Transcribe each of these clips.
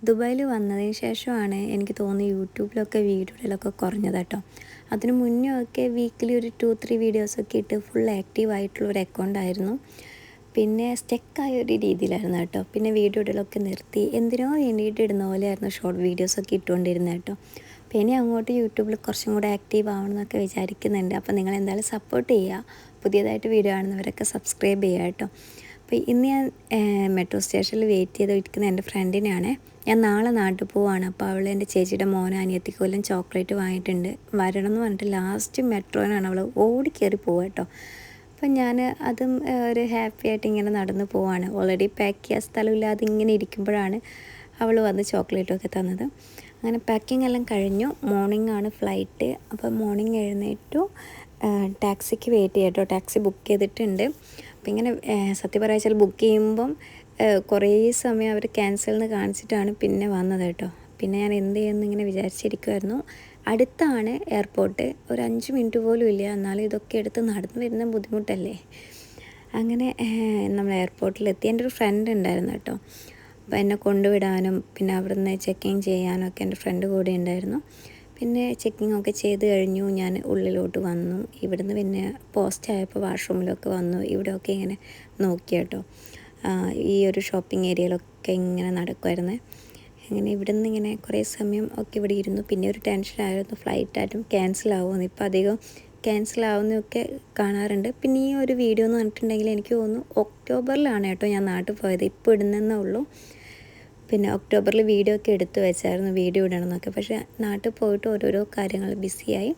ദുബായിൽ വന്നതിന് ശേഷമാണ് എനിക്ക് തോന്നുന്നു യൂട്യൂബിലൊക്കെ വീഡിയോ ഇടലൊക്കെ കുറഞ്ഞത് കേട്ടോ. അതിന് മുന്നേ ഒക്കെ വീക്കിലി ഒരു 2-3 വീഡിയോസൊക്കെ ഇട്ട് ഫുൾ ആക്റ്റീവായിട്ടുള്ളൊരു അക്കൗണ്ടായിരുന്നു. പിന്നെ സ്റ്റക്കായ ഒരു രീതിയിലായിരുന്നു കേട്ടോ. പിന്നെ വീഡിയോ ഇടലൊക്കെ നിർത്തി. എന്തിനോ വേണ്ടിയിട്ട് ഇടുന്ന പോലെയായിരുന്നു ഷോർട്ട് വീഡിയോസൊക്കെ ഇട്ടുകൊണ്ടിരുന്നത് കേട്ടോ. അപ്പോൾ ഇനി അങ്ങോട്ട് യൂട്യൂബിൽ കുറച്ചും കൂടെ ആക്റ്റീവ് ആവണമെന്നൊക്കെ വിചാരിക്കുന്നുണ്ട്. അപ്പോൾ നിങ്ങൾ എന്തായാലും സപ്പോർട്ട് ചെയ്യുക. പുതിയതായിട്ട് വീഡിയോ കാണുന്നവരൊക്കെ സബ്സ്ക്രൈബ് ചെയ്യുക കേട്ടോ. അപ്പോൾ ഇന്ന് ഞാൻ മെട്രോ സ്റ്റേഷനിൽ വെയിറ്റ് ചെയ്ത് ഇരിക്കുന്ന എൻ്റെ ഫ്രണ്ടിനാണ്. ഞാൻ നാളെ നാട്ടിൽ പോവാണ്. അപ്പോൾ അവൾ എൻ്റെ ചേച്ചിയുടെ മോനും അനിയത്തിക്കൊല്ലം ചോക്ലേറ്റ് വാങ്ങിയിട്ടുണ്ട്. വരണം എന്ന് പറഞ്ഞിട്ട് ലാസ്റ്റ് മെട്രോനാണ് അവൾ ഓടിക്കയറി പോവുക കേട്ടോ. അപ്പം ഞാൻ അതും ഒരു ഹാപ്പി ആയിട്ട് ഇങ്ങനെ നടന്ന് പോവാണ്. ഓൾറെഡി പാക്ക് ചെയ്യാൻ സ്ഥലമില്ലാതെ ഇങ്ങനെ ഇരിക്കുമ്പോഴാണ് അവൾ വന്ന് ചോക്ലേറ്റൊക്കെ തന്നത്. അങ്ങനെ പാക്കിംഗ് എല്ലാം കഴിഞ്ഞു. മോർണിംഗ് ആണ് ഫ്ലൈറ്റ്. അപ്പോൾ മോർണിംഗ് എഴുന്നേറ്റു ടാക്സിക്ക് വെയിറ്റ് ചെയ്യാം കേട്ടോ. ടാക്സി ബുക്ക് ചെയ്തിട്ടുണ്ട്. അപ്പോൾ ഇങ്ങനെ സത്യം പറയാച്ചാൽ ബുക്ക് ചെയ്യുമ്പം കുറേ സമയം അവർ ക്യാൻസലിന് കാണിച്ചിട്ടാണ് പിന്നെ വന്നത് കേട്ടോ. പിന്നെ ഞാൻ എന്ത് ചെയ്യുമെന്ന് ഇങ്ങനെ വിചാരിച്ചിരിക്കുമായിരുന്നു. അടുത്താണ് എയർപോർട്ട്, ഒരു 5 മിനിറ്റ് പോലും ഇല്ല. എന്നാലും ഇതൊക്കെ എടുത്ത് നടന്നു വരുന്ന ബുദ്ധിമുട്ടല്ലേ. അങ്ങനെ നമ്മൾ എയർപോർട്ടിലെത്തി. എൻ്റെ ഒരു ഫ്രണ്ട് ഉണ്ടായിരുന്നു കേട്ടോ. അപ്പോൾ എന്നെ കൊണ്ടുവിടാനും പിന്നെ അവിടുന്ന് ചെക്കിങ് ചെയ്യാനും ഒക്കെ എൻ്റെ ഫ്രണ്ട് കൂടെ ഉണ്ടായിരുന്നു. പിന്നെ ചെക്കിംഗ് ഒക്കെ ചെയ്ത് കഴിഞ്ഞു. ഞാൻ ഉള്ളിലോട്ട് വന്നു. ഇവിടുന്ന് പിന്നെ പോസ്റ്റ് ആയപ്പോൾ വാഷ്റൂമിലൊക്കെ വന്നു. ഇവിടെയൊക്കെ ഇങ്ങനെ നോക്കി കേട്ടോ. ഈ ഒരു ഷോപ്പിംഗ് ഏരിയയിലൊക്കെ ഇങ്ങനെ നടക്കുമായിരുന്നു. അങ്ങനെ ഇവിടുന്ന് ഇങ്ങനെ കുറേ സമയം ഒക്കെ ഇവിടെ ഇരുന്നു. പിന്നെ ഒരു ടെൻഷനായിരുന്നു ഫ്ലൈറ്റായിട്ടും ക്യാൻസലാവുമെന്ന്. ഇപ്പോൾ അധികം ക്യാൻസലാവുന്നതൊക്കെ കാണാറുണ്ട്. പിന്നെ ഈ ഒരു വീഡിയോ എന്ന് പറഞ്ഞിട്ടുണ്ടെങ്കിൽ എനിക്ക് തോന്നുന്നു ഒക്ടോബറിലാണ് കേട്ടോ ഞാൻ നാട്ടിൽ പോയത്. ഇപ്പോൾ ഇടുന്നേ ഉള്ളൂ. പിന്നെ ഒക്ടോബറിൽ വീഡിയോ ഒക്കെ എടുത്ത് വെച്ചായിരുന്നു വീഡിയോ ഇടണമെന്നൊക്കെ. പക്ഷേ നാട്ടിൽ പോയിട്ട് ഓരോരോ കാര്യങ്ങൾ ബിസിയായി.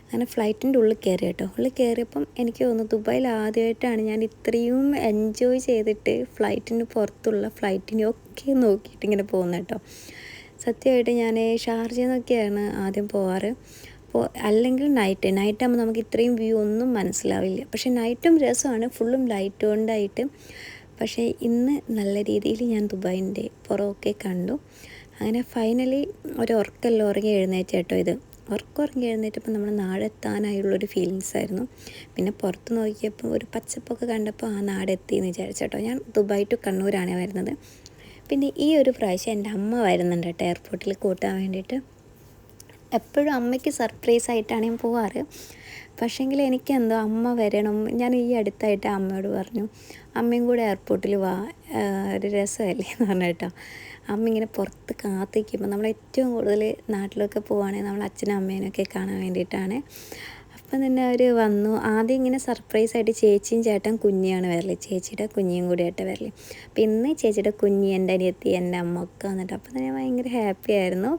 അങ്ങനെ ഫ്ലൈറ്റിൻ്റെ ഉള്ളിൽ കയറി കേട്ടോ. ഉള്ളിൽ കയറിയപ്പം എനിക്ക് തോന്നുന്നു ദുബായിൽ ആദ്യമായിട്ടാണ് ഞാൻ ഇത്രയും എൻജോയ് ചെയ്തിട്ട് ഫ്ലൈറ്റിന് പുറത്തുള്ള ഫ്ലൈറ്റിനെയൊക്കെ നോക്കിയിട്ട് ഇങ്ങനെ പോകുന്നത് കേട്ടോ. സത്യമായിട്ട് ഞാൻ ഷാർജയിൽ നിന്നൊക്കെയാണ് ആദ്യം പോവാറ്. അപ്പോൾ അല്ലെങ്കിൽ നൈറ്റാകുമ്പോൾ നമുക്ക് ഇത്രയും വ്യൂ ഒന്നും മനസ്സിലാവില്ല. പക്ഷേ നൈറ്റും രസമാണ്, ഫുള്ളും ലൈറ്റ് കൊണ്ടായിട്ട്. പക്ഷേ ഇന്ന് നല്ല രീതിയിൽ ഞാൻ ദുബായിൻ്റെ പുറമൊക്കെ കണ്ടു. അങ്ങനെ ഫൈനലി ഒരു ഉറക്കമെല്ലാം ഉറങ്ങി എഴുന്നേറ്റ് കേട്ടോ. ഇത് ഉറങ്ങി എഴുന്നേറ്റപ്പോൾ നമ്മൾ നാടെത്താനായുള്ളൊരു ഫീലിങ്സ് ആയിരുന്നു. പിന്നെ പുറത്ത് നോക്കിയപ്പോൾ ഒരു പച്ചപ്പൊക്കെ കണ്ടപ്പോൾ ആ നാടെത്തിയെന്ന് വിചാരിച്ചേട്ടോ. ഞാൻ ദുബായ് ടു കണ്ണൂരാണ് വരുന്നത്. പിന്നെ ഈ ഒരു പ്രാവശ്യം എൻ്റെ അമ്മ വരുന്നുണ്ട് കേട്ടോ എയർപോർട്ടിൽ കൂട്ടാൻ വേണ്ടിയിട്ട്. എപ്പോഴും അമ്മയ്ക്ക് സർപ്രൈസ് ആയിട്ടാണ് ഞാൻ പോവാറ്. പക്ഷേങ്കിൽ എനിക്കെന്തോ അമ്മ വരണം. ഞാൻ ഈ അടുത്തായിട്ട് അമ്മയോട് പറഞ്ഞു, അമ്മയും കൂടെ എയർപോർട്ടിൽ വാ, ഒരു രസമല്ലേ എന്ന് പറഞ്ഞു കേട്ടോ. അമ്മ ഇങ്ങനെ പുറത്ത് കാത്തിരിക്കുമ്പോൾ നമ്മൾ ഏറ്റവും കൂടുതൽ നാട്ടിലൊക്കെ പോവുകയാണെങ്കിൽ നമ്മൾ അച്ഛനും അമ്മേനൊക്കെ കാണാൻ വേണ്ടിയിട്ടാണ്. അപ്പം തന്നെ അവർ വന്നു. ആദ്യം ഇങ്ങനെ സർപ്രൈസായിട്ട് ചേച്ചിയും ചേട്ടൻ കുഞ്ഞിയാണ് വരല്, ചേച്ചിയുടെ കുഞ്ഞിയും കൂടി ആയിട്ട് വരല്. അപ്പം ഇന്ന് ചേച്ചിയുടെ കുഞ്ഞി, എൻ്റെ അനിയത്തി, എൻ്റെ അമ്മ ഒക്കെ വന്നിട്ട് അപ്പം തന്നെ ഭയങ്കര ഹാപ്പി ആയിരുന്നു.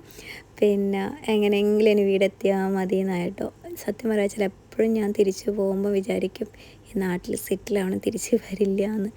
പിന്നെ എങ്ങനെയെങ്കിലും ഇനി വീടെത്തിയാൽ മതി എന്നായിട്ടോ. സത്യം പറയാച്ചാൽ എപ്പോഴും ഞാൻ തിരിച്ചു പോകുമ്പോൾ വിചാരിക്കും ഈ നാട്ടിൽ സെറ്റിലാവണം, തിരിച്ച് വരില്ല എന്ന്.